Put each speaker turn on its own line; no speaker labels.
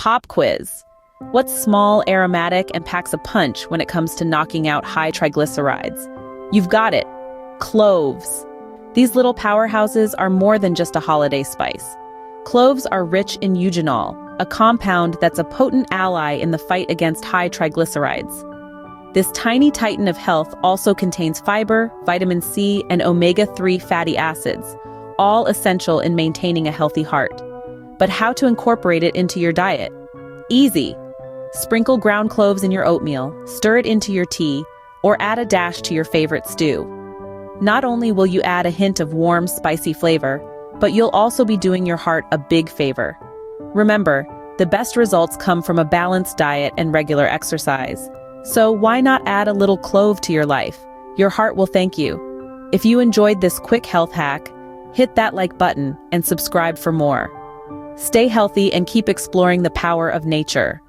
Pop quiz. What's small, aromatic, and packs a punch when it comes to knocking out high triglycerides? You've got it. Cloves. These little powerhouses are more than just a holiday spice. Cloves are rich in eugenol, a compound that's a potent ally in the fight against high triglycerides. This tiny titan of health also contains fiber, vitamin C, and omega-3 fatty acids, all essential in maintaining a healthy heart. But how to incorporate it into your diet? Easy. Sprinkle ground cloves in your oatmeal, stir it into your tea, or add a dash to your favorite stew. Not only will you add a hint of warm, spicy flavor, but you'll also be doing your heart a big favor. Remember, the best results come from a balanced diet and regular exercise. So why not add a little clove to your life? Your heart will thank you. If you enjoyed this quick health hack, hit that like button and subscribe for more. Stay healthy and keep exploring the power of nature.